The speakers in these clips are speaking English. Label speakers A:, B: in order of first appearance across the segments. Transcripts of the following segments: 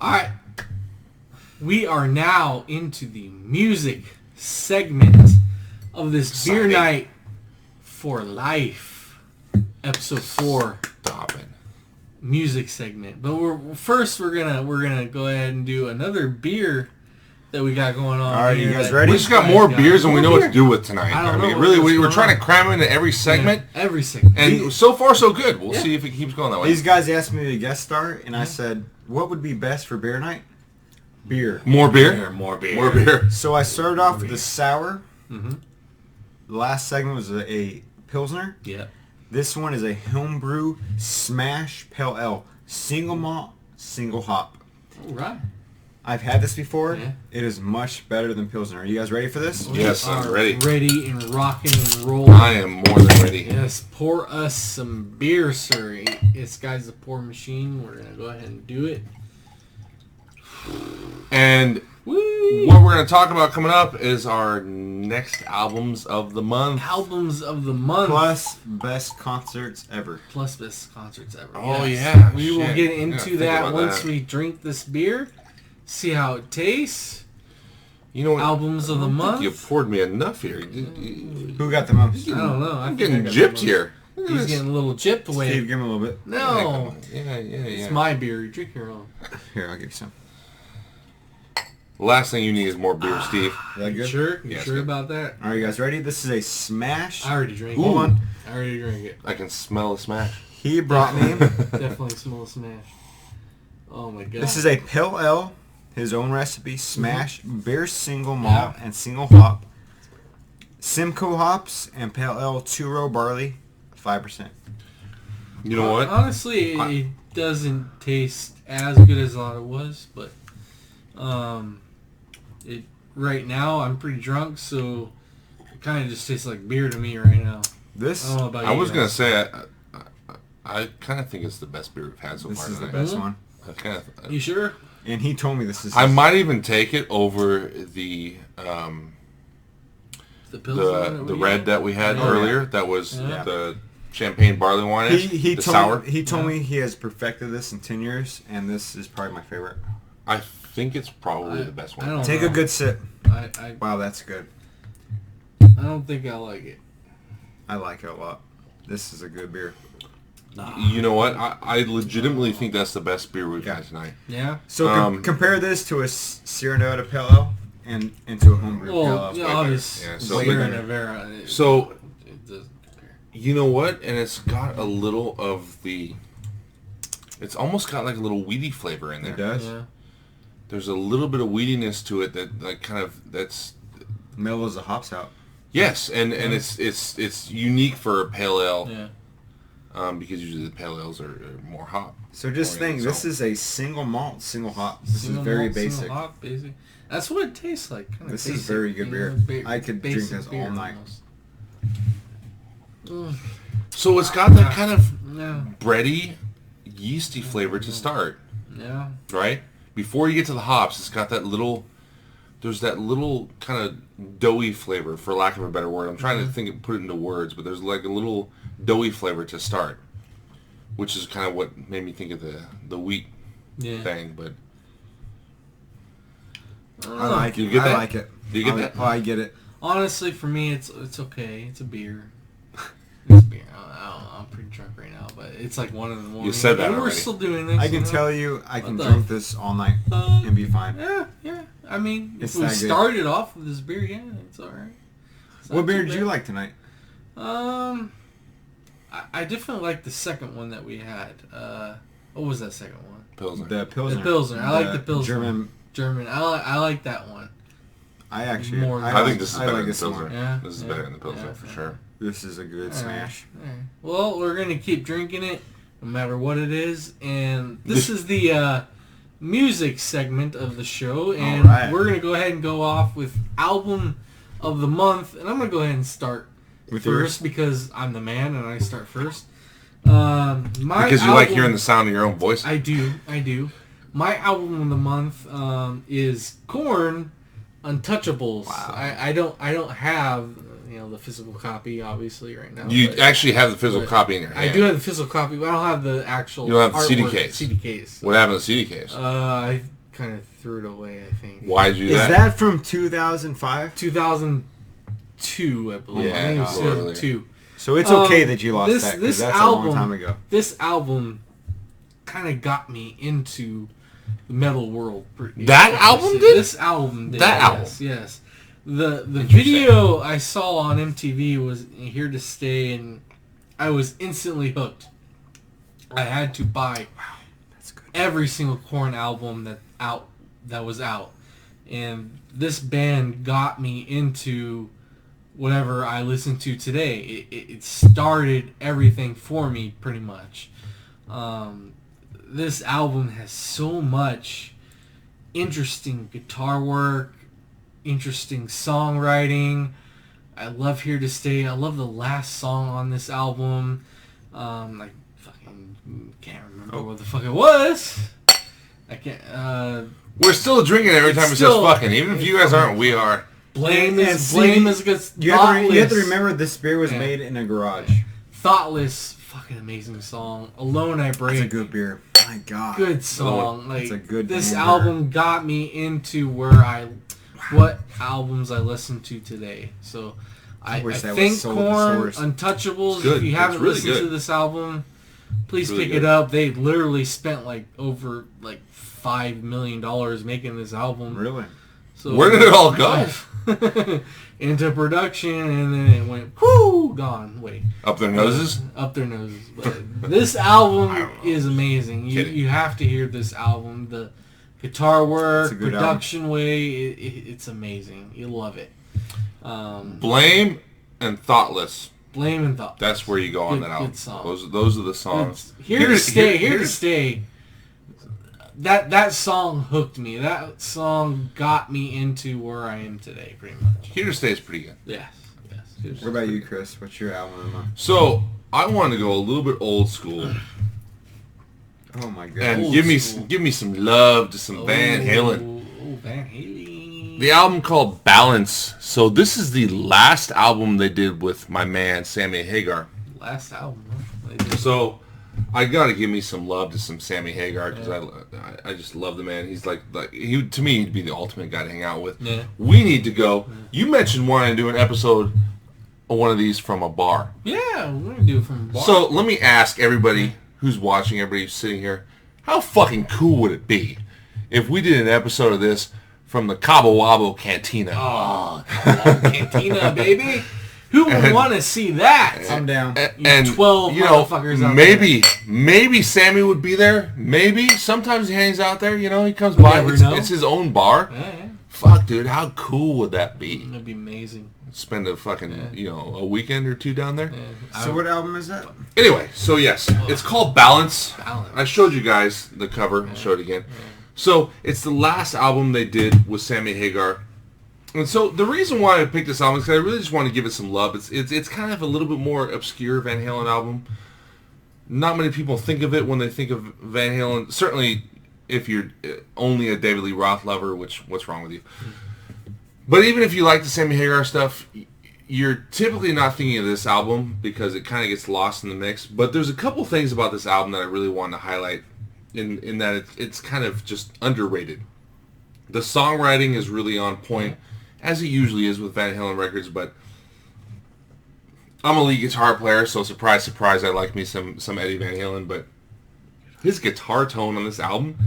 A: Alright. We are now into the music segment of this Beer Night for Life. Episode 4.
B: Stop it.
A: Music segment. But we're gonna go ahead and do another beer that we got going on.
C: Alright,
A: here
C: you guys
A: that
C: ready?
B: We just got more beers than we know what to do with tonight.
A: I don't know
B: really,
A: what's
B: we're
A: going
B: trying
A: on.
B: to cram into every segment.
A: Yeah, every segment.
B: And so far, so good. We'll see if it keeps going that way.
C: These guys asked me to guest star, and I said, what would be best for beer night? Beer.
B: More beer?
A: More beer.
B: More beer.
C: So I started off with the sour.
A: Mm-hmm.
C: The last segment was a Pilsner.
A: Yeah.
C: This one is a homebrew smash pale ale. Single malt, single hop.
A: Alright.
C: I've had this before.
A: Yeah.
C: It is much better than Pilsner. Are you guys ready for this?
B: Yes, I'm ready.
A: Ready and rocking and rolling.
B: I am more than ready.
A: Yes, pour us some beer, sir. This guy's the pour machine. We're going to go ahead and do it.
B: And
A: Woo!
B: what we're going to talk about coming up is our next albums of the month.
A: Albums of the month.
C: Plus best concerts ever.
A: Plus best concerts ever.
B: Oh,
A: Yes.
B: yeah.
A: We will
B: Shit.
A: get
B: Yeah,
A: into
B: think
A: that
B: about
A: once
B: that.
A: we drink this beer. See how it tastes.
B: You know what?
A: Albums of the
B: I don't think
A: month.
B: you poured me enough here.
C: Who got the most?
A: I don't know.
B: I'm
A: I think I
B: getting
A: got
B: gypped
A: the most.
B: here. Look at
A: He's
B: this.
A: getting a little gypped away.
C: Steve, give me a little bit.
A: No.
B: Yeah.
A: It's my beer. You drink your own.
C: Here, I'll give you some.
B: The last thing you need is more beer, Steve.
C: Is that
A: You
C: good?
A: sure? You
B: Yes,
A: sure
B: good.
A: about that?
C: Alright, you guys ready? This is a smash.
A: I already drank
C: Hold
A: it.
C: on.
A: I already drank it.
B: I can smell a smash.
C: He brought me.
A: Definitely smell a smash. Oh my god.
C: This is a pale ale. His own recipe. Smash. Beer single malt and single hop. Simcoe hops and pale ale 2-row barley. 5%.
B: You know what?
A: Honestly, it doesn't taste as good as I thought it was, but it right now I'm pretty drunk, so it kind of just tastes like beer to me right now.
C: This
A: I don't know about
B: I
A: you
B: was
A: guys.
B: going to say, I kind of think it's the best beer we've had so
C: this
B: far
C: is the
B: tonight.
C: best one.
B: I kind of,
A: You sure?
C: And he told me this is
B: I might even take it over the
A: The Pilsner
B: the red that we had
A: Oh,
B: earlier. That was
A: Yeah.
B: the champagne barley wine.
C: he
B: the
C: told
B: sour.
C: Me, he told me he has perfected this in 10 years, and this is probably my favorite.
B: I think it's probably the best one.
A: I don't
C: Take
A: know.
C: a good sip.
A: I
C: Wow, that's good.
A: don't think I like it.
C: I like it a lot. This is a good beer.
B: You know what? I legitimately think that's the best beer we've had tonight.
A: Yeah.
C: So compare this to a Sierra Nevada Pale Ale and into a homebrew Pale
A: Well,
C: Ale.
A: yeah, obviously,
B: Yeah, so-
A: Sierra Nevada.
B: So
A: It doesn't compare.
B: you know what? And it's got a little of the. It's almost got like a little weedy flavor in there.
C: It does.
A: Yeah.
B: There's a little bit of weediness to it that like kind of that's.
C: Mellows the hops out.
B: Yes, and it's unique for a pale ale.
A: Yeah.
B: Because usually the pale ales are more hop.
C: So just think,
B: oriented,
C: this
B: so-
C: is a single malt, single hop. This
A: Single
C: is very
A: malt,
C: basic.
A: Single hop, basic. That's what it tastes like. Kinda
C: This is
A: basic,
C: very good
A: you
C: beer.
A: know,
C: I could drink
A: basic
C: this all
A: beer
C: night.
A: almost.
B: So it's got that kind of
A: Yeah.
B: bready, yeasty flavor to start,
A: Yeah.
B: right? Before you get to the hops, it's got that little. There's that little kind of doughy flavor, for lack of a better word. I'm trying to put it into words, but there's like a little doughy flavor to start, which is kind of what made me think of the wheat
A: Yeah.
B: thing. But
C: I like
B: You
C: it.
B: get
C: I
B: that?
C: like it.
B: Do you get that?
C: Oh, I get it.
A: Honestly, for me, it's okay. It's a beer. It's beer. I'm pretty drunk right now, but it's like 1 in the morning.
B: said that
A: and we're
B: already.
A: still doing this.
C: I can
A: you know?
C: tell you, I can
A: What the
C: drink this all night and be fine.
A: Yeah. I mean,
C: It's
A: if we
C: that good.
A: started off with this beer, yeah, it's all right. It's not
C: What beer
A: too
C: did you
A: bad.
C: like tonight?
A: I definitely like the second one that we had. What was that second one?
B: Pilsner.
C: The Pilsner.
A: The Pilsner. I like the Pilsner.
C: German.
A: I like that one.
C: I actually.
A: More
B: I
A: like-
B: think this is better than the
C: this one
B: Pilsner.
C: more.
A: Yeah,
B: This is
A: yeah,
B: better than the Pilsner
A: yeah.
B: for sure.
C: This is a good smash.
A: Alright. Well, we're gonna keep drinking it, no matter what it is, and this is the music segment of the show, and
C: Alright.
A: we're gonna go ahead and go off with album of the month, and I'm gonna go ahead and start
C: With
A: first
C: yours?
A: because I'm the man and I start first. My
B: Because you like
A: album-
B: hearing the sound of your own voice.
A: I do. My album of the month is KoRn-Untouchables.
C: Wow.
A: I don't have the physical copy, obviously, right now.
B: You actually have the physical copy in your hand.
A: I do have the physical copy, but I don't have the actual.
B: You don't have the CD
A: artwork
B: case.
A: CD case.
B: What happened to the CD case?
A: I kind of threw it away. I think.
B: Why did you do
C: Is
B: that?
C: that from 2005?
A: 2002, I believe.
B: Yeah,
A: I think it was 2002.
C: So it's okay that you lost that, because
A: this
C: that's
A: album,
C: a long time ago.
A: This album kind of got me into the metal world.
B: That album did?
A: This album did.
B: That album?
A: Yes. The video I saw on MTV was Here to Stay, and I was instantly hooked. I had to buy
C: That's good.
A: every single KoRn album that was out. And this band got me into whatever I listen to today. It started everything for me, pretty much. This album has so much interesting guitar work, interesting songwriting. I love Here to Stay. I love the last song on this album. I fucking can't remember what the fuck it was. I can't.
B: We're still drinking every time it says fucking. Even if you guys aren't, we are.
A: Blame
C: And
A: is good.
C: You have to remember this beer was made in a garage.
A: Thoughtless, fucking amazing song. Alone I Break.
C: It's a good beer. My God.
A: Good song.
C: It's a good
A: this
C: beer.
A: album got me into what albums I listen to today. So I
C: wish that
A: think
C: was sold in stores.
A: KoRn-Untouchables.
B: It's good.
A: If you
B: It's
A: haven't
B: really
A: listened
B: good.
A: to this album, please
B: Really
A: pick
B: good.
A: it up. They literally spent over $5 million making this album.
C: Really?
A: So
B: Where did it all go?
A: Into production, and then it went whoo, gone. Wait,
B: Up their noses?
A: up their noses. But this album is amazing.
B: Kidding.
A: You have to hear this album. The guitar work,
C: It's a good
A: production way, it's amazing. You love it.
B: Blame and Thoughtless.
A: Blame and Thought.
B: That's where you go on
A: Good-
B: that album.
A: good song.
B: Those are the songs.
A: Here to Stay. That song hooked me. That song got me into where I am today, pretty much.
B: Here to Stay is pretty good.
A: Yes.
C: What about you, Chris? What's your album of the month?
B: So, I wanted to go a little bit old school
C: Oh my God.
B: and
A: Old school.
B: give me some love to some Van Halen.
A: Oh, Van Halen.
B: The album called Balance. So this is the last album they did with my man Sammy Hagar.
A: Last album. Huh?
B: So I gotta give me some love to some Sammy Hagar because I just love the man. He's like he to me he'd be the ultimate guy to hang out with.
A: Yeah.
B: We need to go. You mentioned wanting to do an episode of one of these from a bar.
A: Yeah, we're gonna do it from a bar.
B: So let me ask everybody who's watching, everybody who's sitting here, how fucking cool would it be if we did an episode of this from the Cabo Wabo Cantina?
A: Oh, Cantina, baby. Who would want to see that?
C: I'm down.
B: And
A: 12 motherfuckers out
B: maybe Sammy would be there. Maybe sometimes he hangs out there. He comes by.
A: never know.
B: It's his own bar.
A: Yeah,
B: Fuck, dude, how cool would that be?
A: that'd be amazing.
B: Spend a fucking a weekend or two down there.
C: So what album is that?
B: Anyway, so yes, it's called Balance.
A: Balance.
B: I showed you guys the cover. I'll show it again. So it's the last album they did with Sammy Hagar. And so the reason why I picked this album is because I really just want to give it some love. It's kind of a little bit more obscure Van Halen album. Not many people think of it when they think of Van Halen. Certainly, if you're only a David Lee Roth lover, what's wrong with you? But even if you like the Sammy Hagar stuff, you're typically not thinking of this album because it kind of gets lost in the mix. But there's a couple things about this album that I really wanted to highlight in that it's kind of just underrated. The songwriting is really on point, as it usually is with Van Halen records, but I'm a lead guitar player, so surprise, surprise, I like me some Eddie Van Halen, but his guitar tone on this album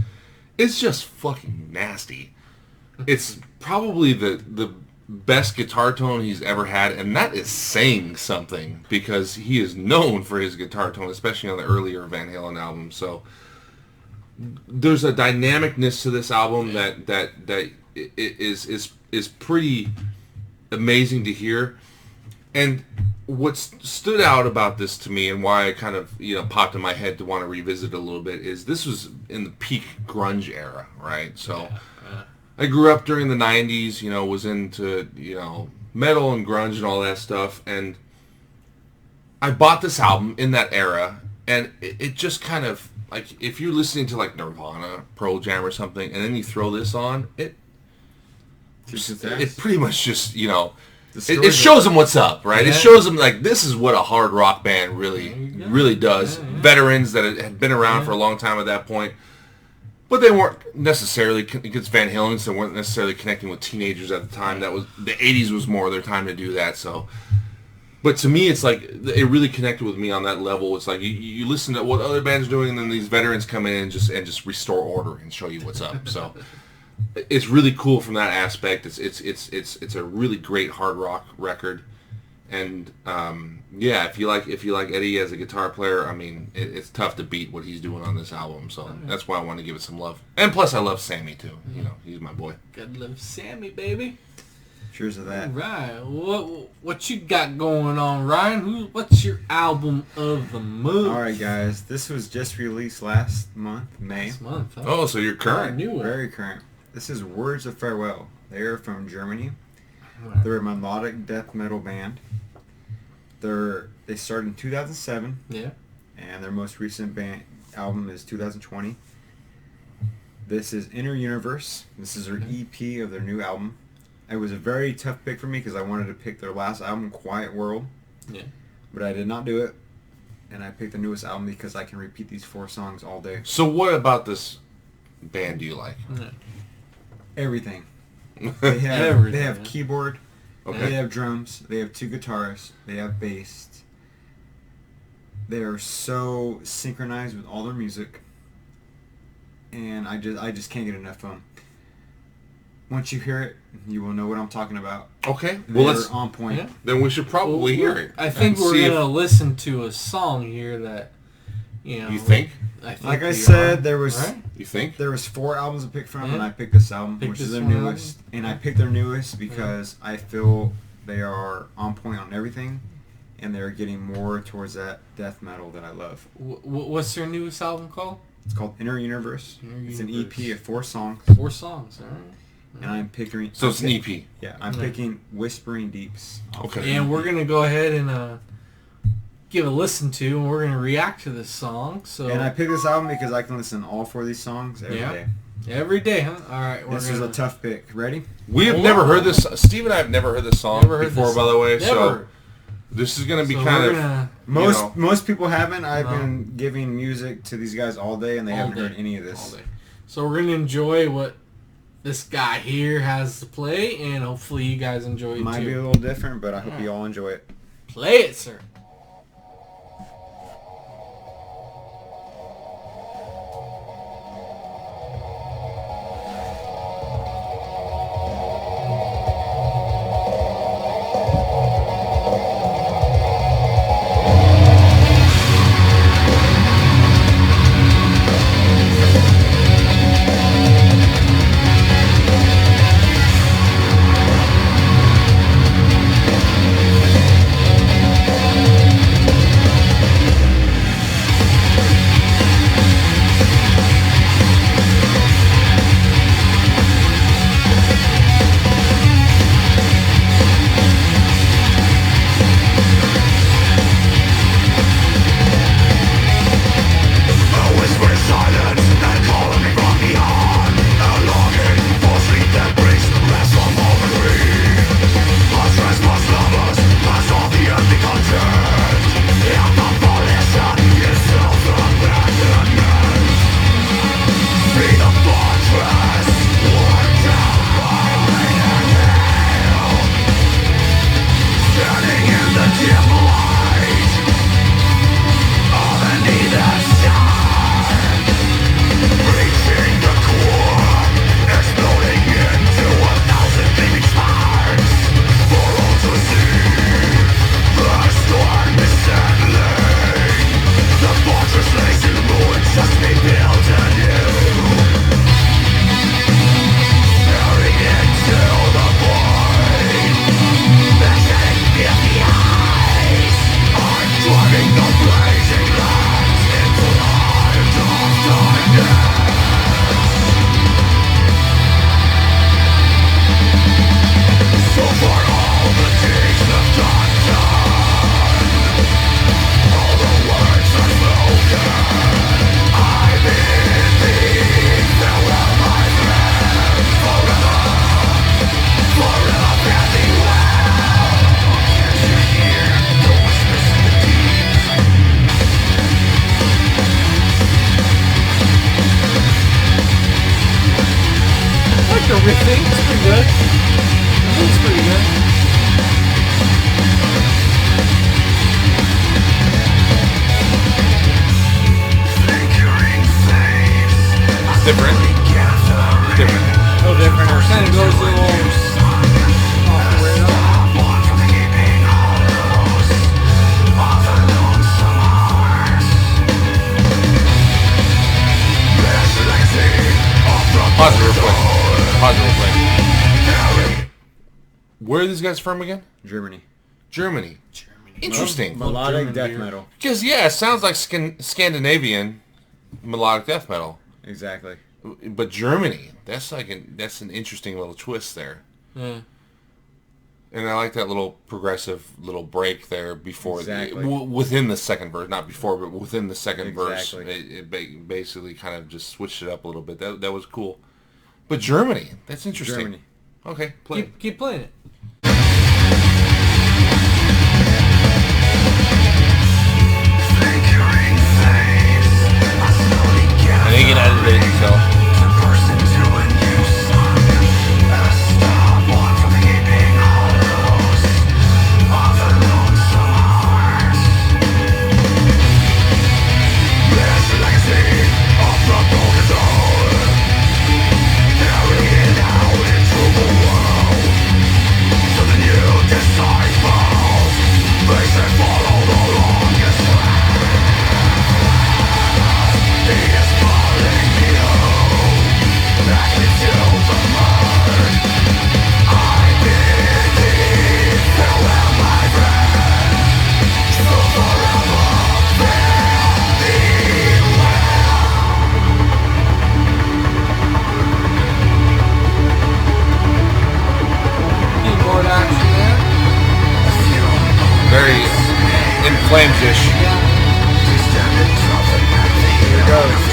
B: is just fucking nasty. It's probably the best guitar tone he's ever had, and that is saying something because he is known for his guitar tone, especially on the earlier Van Halen albums. So there's a dynamicness to this album that is pretty amazing to hear. And what stood out about this to me and why I kind of popped in my head to want to revisit it a little bit is this was in the peak grunge era, right? So I grew up during the 90s, was into, metal and grunge and all that stuff, and I bought this album in that era, and it just kind of, like, if you're listening to, like, Nirvana, Pearl Jam or something, and then you throw this on, it pretty much just, It shows them what's up, right?
A: Yeah.
B: It shows them like this is what a hard rock band really does.
A: Yeah.
B: Veterans that had been around for a long time at that point, but they weren't necessarily against Van Halen, so they weren't necessarily connecting with teenagers at the time. That was the '80s was more their time to do that. So, but to me, it's like it really connected with me on that level. It's like you listen to what other bands are doing, and then these veterans come in and just restore order and show you what's up. So. It's really cool from that aspect. It's a really great hard rock record, and yeah, if you like Eddie as a guitar player, I mean, it's tough to beat what he's doing on this album. So that's why I want to give it some love. And plus, I love Sammy too. You know, he's my boy.
A: Gotta love Sammy, baby.
C: Cheers to that.
A: Right. What you got going on, Ryan? What's your album of the month?
C: All right, guys. This was just released last month, May.
A: This month. Huh?
B: Oh, so you're current.
A: New one.
C: Very current. This is Words of Farewell. They are from Germany.
A: Right.
C: They're a melodic death metal band. They started in 2007,
A: Yeah.
C: and their most recent album is 2020. This is Inner Universe. This is their EP of their new album. It was a very tough pick for me because I wanted to pick their last album, Quiet World.
A: Yeah.
C: But I did not do it. And I picked the newest album because I can repeat these 4 songs all day.
B: So what about this band do you like?
A: Yeah.
C: Everything. They have
A: Everything,
C: they have
A: yeah.
C: keyboard.
B: Okay.
C: They have drums. They have 2 guitars. They have bass. They are so synchronized with all their music. And I just can't get enough of them. Once you hear it, you will know what I'm talking about.
B: Okay. Well,
C: They're
B: let's.
C: on point.
A: Yeah.
B: Then we should probably hear it.
A: I think
B: and
A: we're
B: see if-
A: gonna listen to a song here that, you know.
B: You think?
A: I think
C: Like I
A: we
C: said,
A: are.
C: there was
A: Right?
B: You think?
C: there was 4 albums to pick from,
A: Yeah.
C: and I picked this album,
A: Picked
C: which is
A: this
C: their
A: one
C: newest. And I picked their newest because I feel they are on point on everything, and they're getting more towards that death metal that I love.
A: What's their newest album called?
C: It's called Inner Universe.
A: Inner
C: It's an
A: Universe.
C: EP of 4 songs,
A: 4 songs. All right.
C: and I'm picking.
B: So it's an EP.
C: Yeah, I'm
A: Yeah.
C: picking Whispering Deeps. off
B: Okay.
C: of
A: And
C: the
A: we're
C: EP.
A: gonna go ahead and give a listen to, and we're gonna react to this song. So
C: And I picked this album because I can listen to all 4 of these songs every day.
A: Yeah. every day, huh? All right. We're
C: This is a tough pick. Ready?
B: We have
A: Hold
B: never
A: on.
B: heard this. Steve and I have never heard this song
A: Never heard
B: before,
A: this
B: by the way.
A: Never.
B: So this is going to be
A: So
B: kind
A: we're
B: of
A: gonna
C: Most people haven't. I've
A: No.
C: been giving music to these guys all day, and they
A: All
C: haven't
A: day.
C: heard any of
A: all
C: this.
A: day. So we're gonna enjoy what this guy here has to play, and hopefully you guys enjoy it
C: Might
A: too.
C: be a little different, but I hope
A: Yeah.
C: you all enjoy it.
A: Play it, sir.
D: Thank
A: think it's pretty good. I think it's pretty good.
B: It's different. It's different.
A: Oh, different. It kind of goes a little off the radar.
B: Pause it real quick. Pause it real quick. Where are these guys from again?
C: Germany.
B: Germany. Interesting.
C: Melodic
A: German
C: death
A: beer.
C: metal.
B: Because, yeah, it sounds like Scandinavian melodic death metal.
C: Exactly.
B: But Germany, that's an interesting little twist there.
A: Yeah.
B: And I like that little progressive little break there before,
C: Exactly.
B: within the second verse, not before, but within the second verse.
C: Exactly.
B: It basically kind of just switched it up a little bit. That was cool. But Germany, that's interesting.
C: Germany.
B: Okay, play.
A: Keep playing it.
B: And he can edit it himself.
A: Keyboard action there.
B: Very in flames-ish.
C: Here it goes.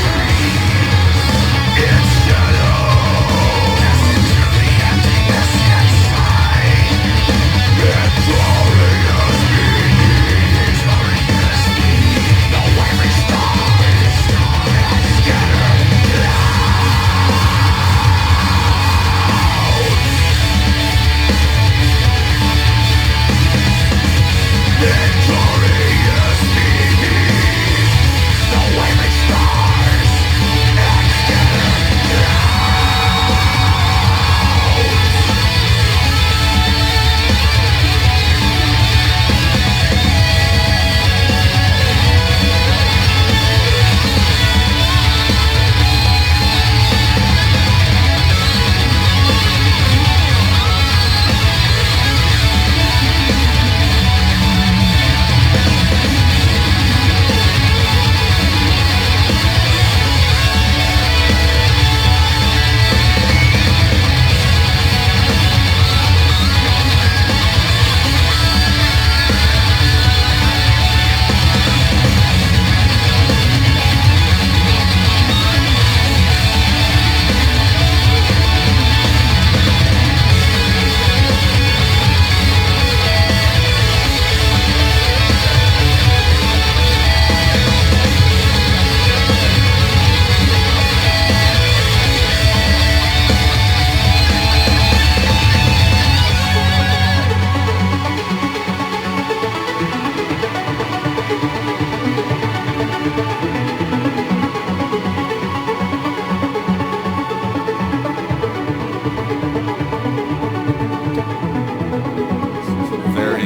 B: Very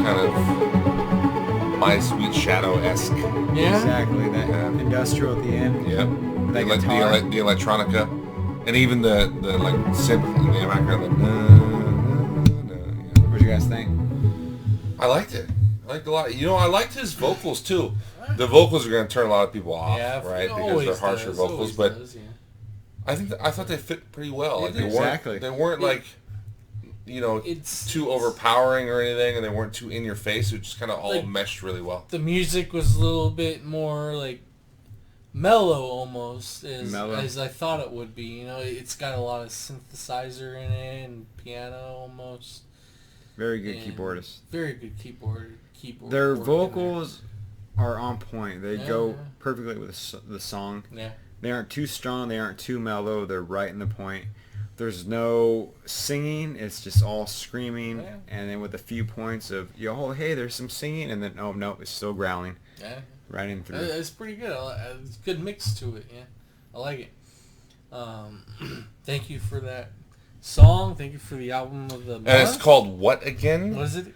B: kind of My Sweet Shadow-esque.
A: Yeah.
C: Exactly. That
B: Yeah.
C: industrial at the end.
B: Yep.
C: That
B: the,
C: guitar.
B: the electronica, and even the like synth in the background.
C: What do you guys think?
B: I liked it. I liked it a lot. You know, I liked his vocals too. The vocals are going to turn a lot of people off,
A: Yeah,
B: right?
A: it
B: Because
A: always
B: they're harsher
A: does,
B: vocals,
A: always
B: but
A: does, yeah.
B: I thought they fit pretty well. Like
C: Exactly.
B: they weren't like, you know, too overpowering or anything, and they weren't too in your face. It just kind of all
A: Like,
B: meshed really well.
A: The music was a little bit more like mellow almost as I thought it would be. You know, it's got a lot of synthesizer in it and piano almost.
C: Very good
A: And
C: keyboardist.
A: Very good keyboard.
C: Their
A: work in
C: vocals are on point. They
A: Yeah,
C: go
A: yeah.
C: perfectly with the song.
A: there. Yeah.
C: They aren't too strong. They aren't too mellow. They're right in the point. There's no singing. It's just all screaming,
A: Yeah.
C: and then with a few points of, oh, hey, there's some singing, and then, oh, no, it's still growling.
A: Yeah.
C: Right in through.
A: It's pretty good. It's a good mix to it, yeah. I like it. Thank you for that song. Thank you for the album of the month.
B: And it's called what again?
A: What is it?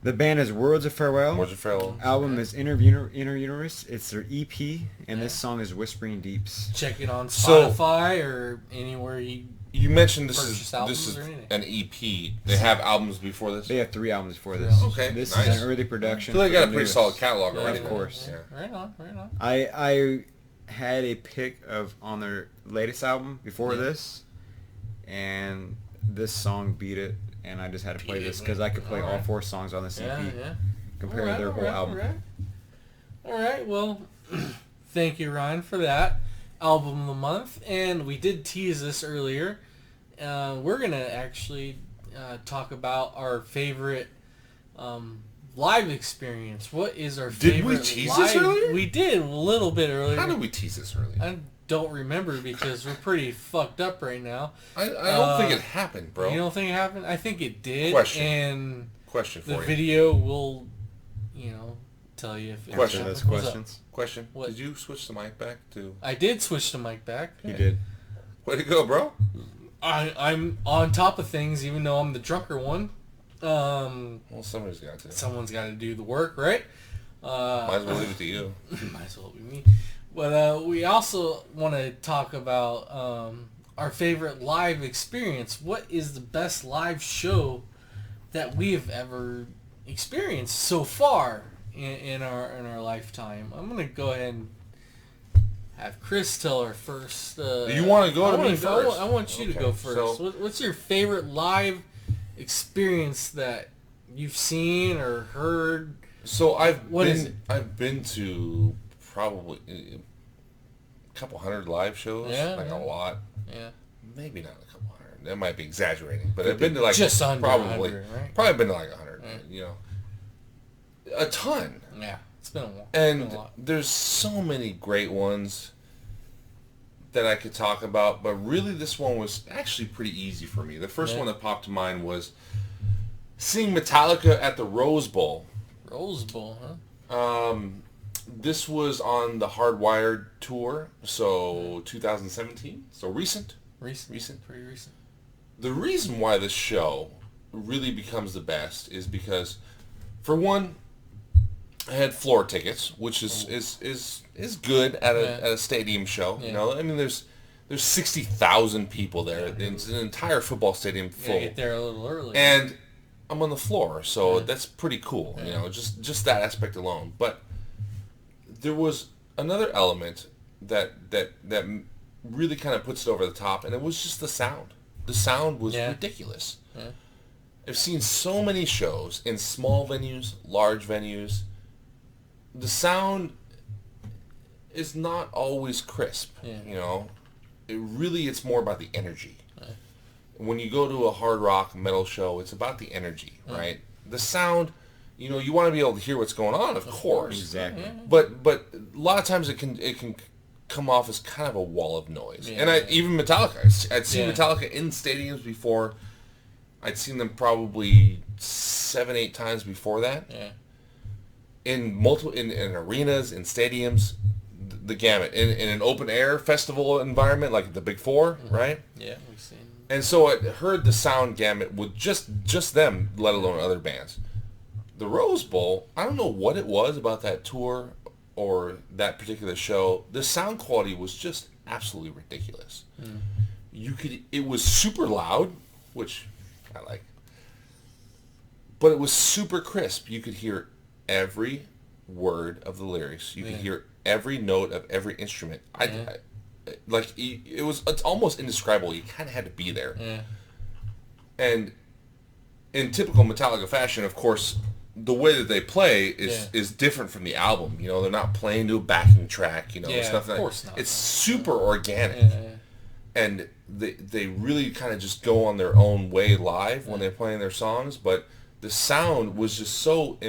C: The band is Words of Farewell.
B: Words of Farewell.
C: Album is Inner Universe. It's their EP, and this song is Whispering Deeps.
A: Check it on
B: So-
A: Spotify or anywhere you...
B: You mentioned this
A: Purchase
B: is
A: albums or anything?
B: an EP. They have albums before this.
C: They have 3 albums before this.
B: Okay,
C: This
B: nice.
C: is an early production.
B: I feel like they
C: for
B: got a
C: the
B: pretty
C: newest.
B: solid catalog
A: Yeah,
B: already.
C: Of course.
A: Yeah. Right on.
C: I had a pick of on their latest album before
A: Yeah.
C: this, and this song beat it, and I just had to play
A: Beat it,
C: this because I could play all
A: alright.
C: 4 songs on this EP
A: Yeah.
C: compared to their whole album.
A: All right. Well, thank you, Ryan, for that album of the month. And we did tease this earlier. We're going to actually talk about our favorite live experience. What is our
B: Did
A: favorite
B: we tease
A: live...
B: this earlier?
A: We did a little bit earlier.
B: How did we tease this earlier?
A: I don't remember because we're pretty fucked up right now.
B: I don't think it happened, bro.
A: You don't think it happened? I think it did.
B: Question.
A: And
B: Question for
A: the
B: you.
A: video will, tell you if it
B: Question.
A: happened.
C: Those
A: What's up?
C: questions.
B: Question.
A: What?
B: Did you switch the mic back to...
A: I did switch the mic back.
C: You did.
B: Way to go, bro.
A: I'm on top of things, even though I'm the drunker one.
B: Well, somebody's got to.
A: Someone's got to do the work, right?
B: Might as well leave it to you.
A: Might as well be me. But we also want to talk about our favorite live experience. What is the best live show that we have ever experienced so far in our lifetime? I'm gonna go ahead and have Chris tell her first.
B: You want to go to me first?
A: I want you to
B: Okay,
A: go first.
B: so-
A: What's your favorite live experience that you've seen or heard?
B: So
A: What is it?
B: I've been to probably a couple hundred live shows.
A: Yeah,
B: like
A: yeah.
B: a lot.
A: Yeah.
B: Maybe not a couple hundred. That might be exaggerating, but I've been to like
A: Just under
B: probably
A: 100, right?
B: probably been to like 100.
A: Yeah.
B: You know, a ton.
A: Yeah. It's been a while.
B: And there's so many great ones that I could talk about, but really this one was actually pretty easy for me. The first
A: Yeah.
B: one that popped to mind was seeing Metallica at the Rose Bowl.
A: Rose Bowl, huh?
B: This was on the Hardwired tour, so 2017, so recent.
A: Recent. Pretty recent.
B: The reason why this show really becomes the best is because, for one, I had floor tickets, which is good at a stadium show.
A: Yeah.
B: You know, I mean, there's 60,000 people there. It's an entire football stadium
A: You gotta
B: full,
A: get there a little early.
B: and I'm on the floor, so that's pretty cool. You
A: Yeah.
B: know, just that aspect alone. But there was another element that really kind of puts it over the top, and it was just the sound. The sound was ridiculous.
A: Yeah.
B: I've seen so many shows in small venues, large venues. The sound is not always crisp.
A: Yeah.
B: You know, it's more about the energy. When you go to a hard rock metal show, it's about the energy, right? The sound, you want to be able to hear what's going on, of course.
C: Exactly.
A: Yeah.
B: But a lot of times it can come off as kind of a wall of noise.
A: Yeah.
B: And even Metallica, I'd seen
A: Yeah.
B: Metallica in stadiums before. I'd seen them probably 7-8 times before that.
A: Yeah.
B: In multiple in arenas, in stadiums, the gamut. In an open air festival environment like the Big Four, right?
A: Yeah, we've seen.
B: And so I heard the sound gamut with just them, let alone other bands. The Rose Bowl, I don't know what it was about that tour or that particular show. The sound quality was just absolutely ridiculous. It was super loud, which I like, but it was super crisp. You could hear every word of the lyrics. You could hear every note of every instrument. It's almost indescribable. You kind of had to be there.
A: Yeah.
B: And in typical Metallica fashion, of course, the way that they play is different from the album. They're not playing to a backing track. It's nothing.
A: of course not.
B: It's super organic.
A: Yeah.
B: And they really kind of just go on their own way live when they're playing their songs, but the sound was just so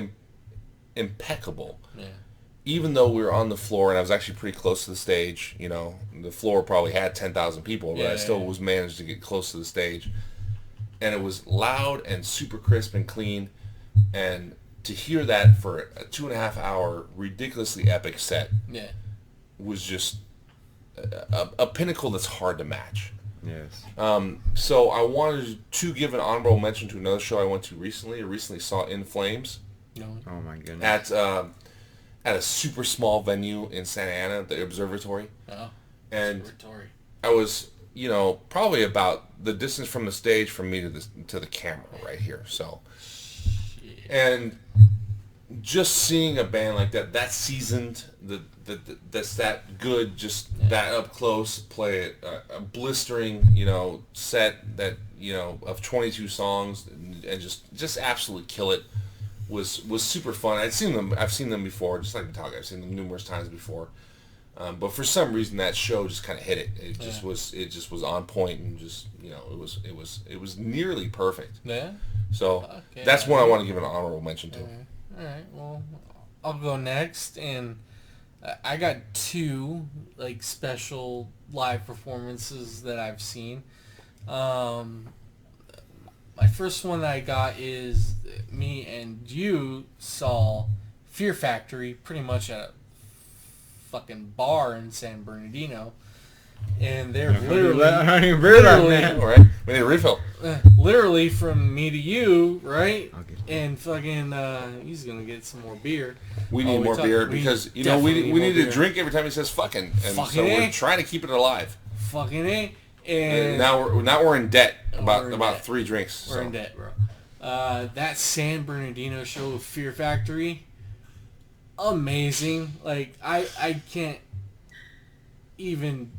B: impeccable.
A: Yeah.
B: even though we were on the floor and I was actually pretty close to the stage, you know, the floor probably had 10,000 people, but I still was managed to get close to the stage. And it was loud and super crisp and clean. And to hear that for a 2.5 hour ridiculously epic set was just a pinnacle that's hard to match.
C: Yes.
B: So I wanted to give an honorable mention to another show I went to recently. I recently saw In Flames.
C: Oh my goodness.
B: At a super small venue in Santa Ana, the Observatory.
A: Oh.
B: And
A: Observatory.
B: I was, you know, probably about the distance from the stage from me to the camera right here. So, and just seeing a band like that seasoned, that's that good, just that up close, play a blistering, you know, set that, you know, of 22 songs and just absolutely kill it was super fun. I've seen them before, just like Metallica. I've seen them numerous times before. But for some reason that show just kind of hit it. It just was on point and just, you know, it was nearly perfect.
A: Yeah.
B: So that's one I want to give an honorable mention to.
A: All right. Well, I'll go next, and I got 2 like special live performances that I've seen. My first one that I got is me and you saw Fear Factory pretty much at a fucking bar in San Bernardino, and they're literally
B: We need a refill.
A: Literally from me to you, right? And fucking, he's gonna get some more beer.
B: We need more beer because, you know, we need to drink every time he says fucking, and so we're trying to keep it alive.
A: Fucking A. And
B: now we're in debt about 3 drinks.
A: We're in debt, bro. That San Bernardino show of Fear Factory, amazing. Like I can't even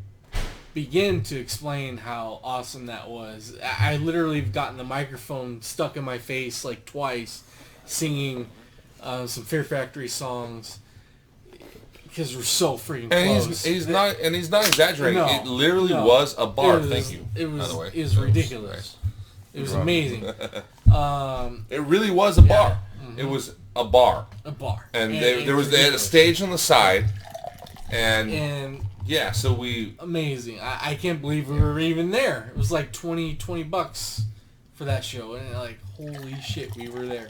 A: begin to explain how awesome that was. I literally have gotten the microphone stuck in my face like twice, singing some Fear Factory songs because we're so freaking close.
B: He's not exaggerating.
A: No,
B: it literally was a bar. Thank you.
A: It was.
B: By the way,
A: it was ridiculous. It was amazing.
B: It really was a bar. Mm-hmm. It was a bar.
A: A bar.
B: And they had a stage on the side, and yeah, so
A: amazing. I can't believe we were even there. It was like $20 for that show, and like holy shit, we were there.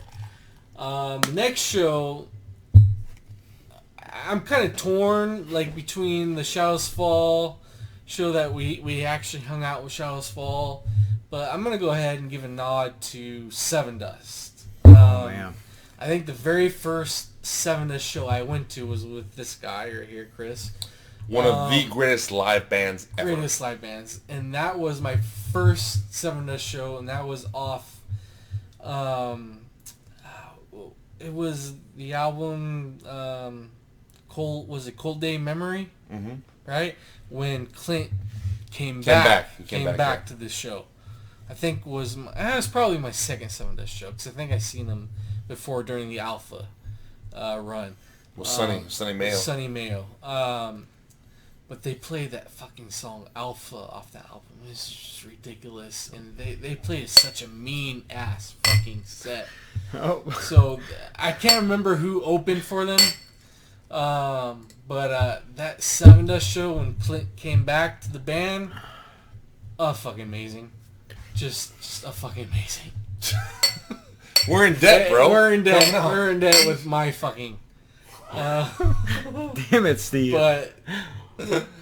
A: The next show, I'm kind of torn, like between the Shadows Fall show that we actually hung out with Shadows Fall, but I'm gonna go ahead and give a nod to Seven Dust.
C: Man.
A: I think the very first Seven Dust show I went to was with this guy right here, Chris.
B: One of the greatest live bands ever.
A: Greatest live bands, and that was my first Seven Dust show, and that was off. It was the album. Cold Day Memory, right? When Clint came back to this show. I think was probably my second Seven Dust show because I think I seen him before during the Alpha run.
B: Well, Sunny Mayo.
A: Sunny Mayo. But they played that fucking song Alpha off that album. It's just ridiculous, and they played such a mean ass fucking set.
C: Oh.
A: So I can't remember who opened for them. But that Seven Dust show when Clint came back to the band, fucking amazing. Just a fucking amazing.
B: We're in debt, bro.
A: We're in debt. We're in debt with my fucking.
C: Damn it, Steve.
A: But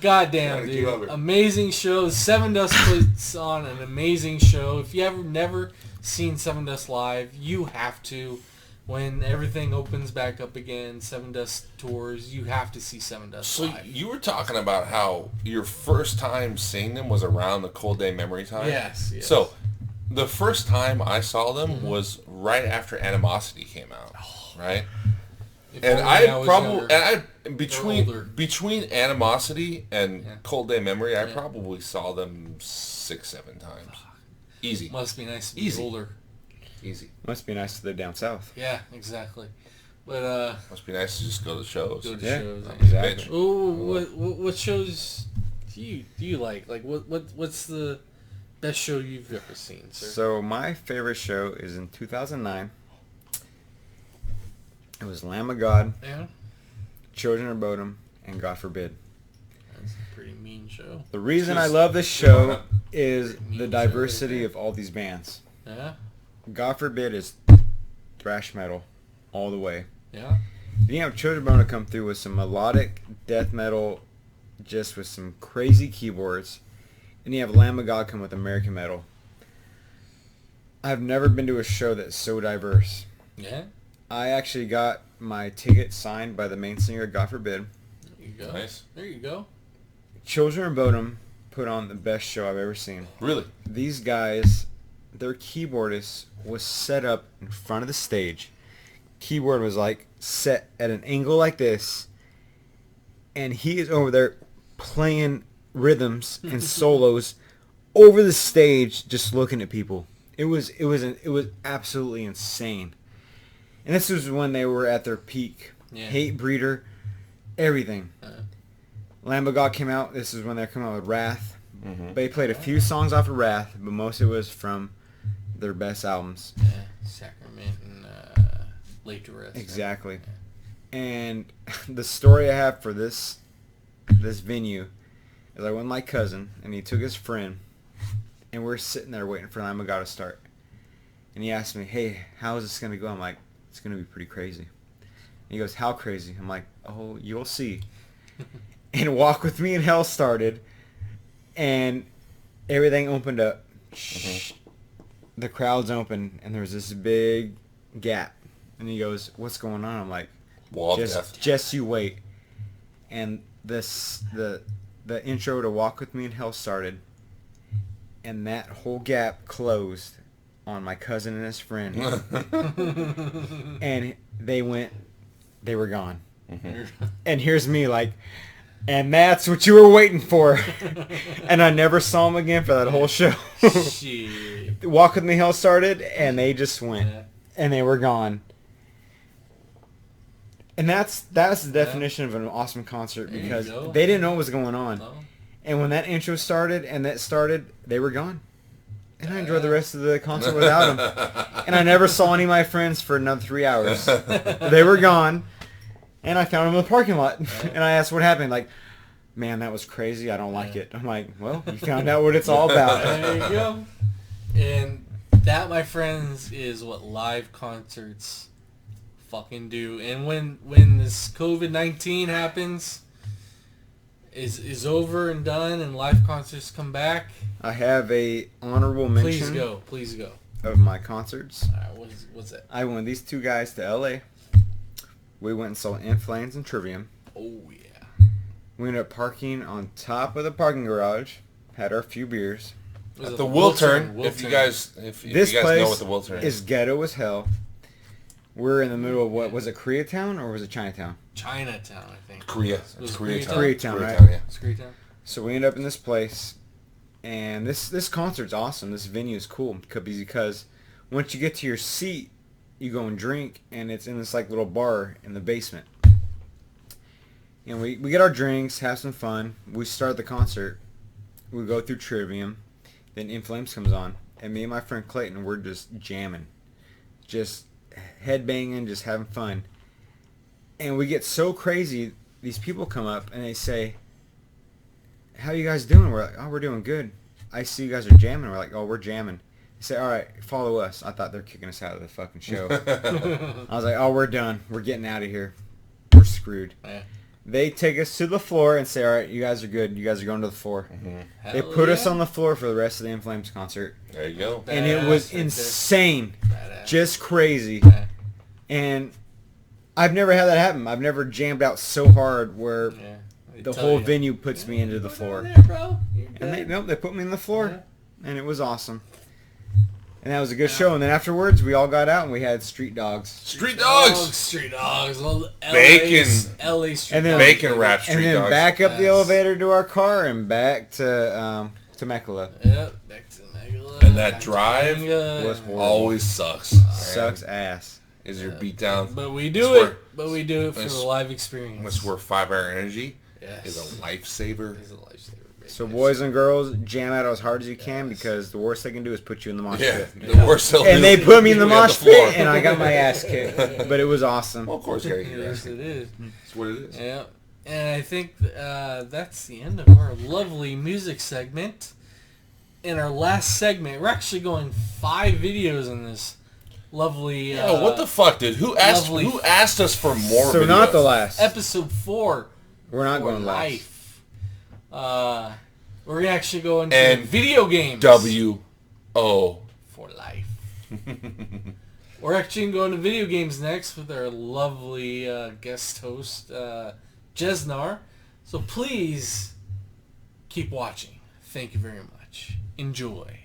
A: goddamn, dude, amazing show. Seven Dust puts on an amazing show. If you ever never seen Seven Dust live, you have to. When everything opens back up again, Seven Dust tours, you have to see Seven Dust live.
B: So you were talking about how your first time seeing them was around the Cold Day Memory time?
A: Yes.
B: So the first time I saw them was right after Animosity came out, right? Between Animosity and Cold Day Memory, I probably saw them 6-7 times. Easy.
A: Must be nice to be older.
B: Easy.
C: Must be nice to live down south.
A: Yeah, exactly. But
B: must be nice to just go to shows.
A: Shows.
C: Exactly.
A: Oh, what shows do you like? Like what's the best show you've ever seen, sir?
C: So my favorite show is in 2009. It was Lamb of God.
A: Yeah.
C: Children of Bodom, and God Forbid.
A: That's a pretty mean show.
C: The reason I
B: Just-
C: love this show
B: Yeah.
C: is
A: Mean
C: the
A: show
C: diversity
A: right
C: of all these bands.
A: Yeah?
C: God Forbid is thrash metal all the way.
A: Yeah?
C: Then you have Children of Bodom come through with some melodic death metal, just with some crazy keyboards. And you have Lamb of God come with American metal. I've never been to a show that's so diverse.
A: Yeah?
C: I actually got my ticket signed by the main singer of God Forbid.
A: There you go.
B: Nice.
A: There you go.
C: Children of Bodom put on the best show I've ever seen.
B: Really?
C: These guys, their keyboardist was set up in front of the stage. Keyboard was like set at an angle like this, and he is over there playing rhythms and solos over the stage, just looking at people. It was absolutely insane. And this was when they were at their peak.
A: Yeah.
C: Hate Breeder, everything. Lamb of God came out. This is when they come out with Wrath.
B: Mm-hmm.
C: They played a few songs off of Wrath, but most of it was from their best albums.
A: Yeah. Sacrament and Late to Rest.
C: Exactly. And the story I have for this venue is I went with my cousin, and he took his friend, and we're sitting there waiting for Lamb of God to start. And he asked me, hey, how is this going to go? I'm like, it's going to be pretty crazy. And he goes, how crazy? I'm like, oh, you'll see. And Walk With Me in Hell started, and everything opened up. The crowd's open, and there was this big gap. And he goes, what's going on? I'm like,
B: Wall of death.
C: just you wait. And the intro to Walk With Me in Hell started, and that whole gap closed on my cousin and his friend. And they were gone. And here's me like, and that's what you were waiting for. And I never saw him again for that whole show.
A: Shit.
C: Walk With Me Hell started, and they just went.
A: Yeah.
C: And they were gone. And that's the definition of an awesome concert,
A: There you
C: because
A: go.
C: they didn't know what was going on.
A: No.
C: And when that intro started they were gone. And I enjoyed the rest of the concert without them. And I never saw any of my friends for another 3 hours. They were gone. And I found them in the parking lot. And I asked what happened. Like, man, that was crazy. I don't like it. I'm like, well, you found out what it's all about.
A: There you go. And that, my friends, is what live concerts fucking do. And when this COVID-19 happens, is over and done, and live concerts come back,
C: I have a honorable mention
A: please go.
C: of my concerts.
A: All right, what's that?
C: I went with these two guys to LA. We went and saw In Flames and Trivium.
A: Oh yeah.
C: We ended up parking on top of the parking garage. Had our few beers.
A: Was
B: At
A: it
B: the Wiltern, if
A: Wiltern?
B: you guys
C: This
B: know
C: place
B: what the Wiltern
C: is ghetto as hell. We're in the middle of what was it, Koreatown or was it Chinatown?
A: Chinatown, I think.
B: Korea.
A: Was it
B: Koreatown.
C: Koreatown, right?
B: Yeah.
A: It's Koreatown.
C: So we end up in this place, and this concert's awesome. This venue is cool because once you get to your seat, you go and drink, and it's in this like little bar in the basement. And we get our drinks, have some fun. We start the concert. We go through Trivium. Then In Flames comes on, and me and my friend Clayton, we're just jamming, just headbanging, just having fun. And we get so crazy, these people come up and they say, how you guys doing? We're like, oh, we're doing good. I see you guys are jamming. We're like, oh, we're jamming. They say, all right, follow us. I thought they're kicking us out of the fucking show. I was like, oh, we're done. We're getting out of here. We're screwed.
A: Yeah.
C: They take us to the floor and say, all right, you guys are good. You guys are going to the floor.
B: Mm-hmm.
C: They put us on the floor for the rest of the In Flames concert.
B: There you go.
C: And it was insane.
A: Badass.
C: Just crazy.
A: Yeah.
C: And I've never had that happen. I've never jammed out so hard where
A: Yeah. They
C: the
A: tell
C: whole
A: you,
C: venue puts me into the
A: "Go
C: floor.
A: down there, bro. You're
C: And
A: good."
C: they put me in the floor.
A: Yeah.
C: And it was awesome. And that was a good show. And then afterwards, we all got out and we had street dogs.
B: Street dogs.
A: Street dogs. Well,
B: Bacon.
A: LA street
C: And then-
A: dogs.
B: Bacon wrap street
C: And then
B: dogs.
C: back up the
A: Yes.
C: elevator to our car and back to Temecula.
A: Yep, back to Megala.
B: And that
A: back to
B: drive
A: Kanga.
C: was horrible.
B: Always sucks.
C: Sucks ass.
B: Is your beat down.
A: But we do
B: It's
A: it. But we do it for
B: it's-
A: the live experience.
B: That's where 5 Hour Energy
A: Yes.
B: is a lifesaver.
A: It's a lifesaver,
D: So boys and girls, jam out as hard as you can because the worst they can do is put you in the mosh
B: Yeah,
D: pit.
B: the worst they'll
D: And
B: do
D: they
B: is
D: put me in the
B: put on
D: mosh
B: floor.
D: pit, and I got my ass kicked. But it was awesome.
B: Well, of course, Gary.
A: Yes, it is.
B: That's what it is.
A: Yeah. And I think that's the end of our lovely music segment. In our last segment, we're actually going 5 videos in this lovely...
B: Oh, what the fuck, dude? Who asked us for more
D: So
B: videos?
D: not the last.
A: Episode 4.
D: We're not
A: for
D: going last.
A: life. We're going to actually go into
B: And
A: video games.
B: W-O.
A: For life. We're actually going to video games next with our lovely guest host, Jesnar. So please keep watching. Thank you very much. Enjoy.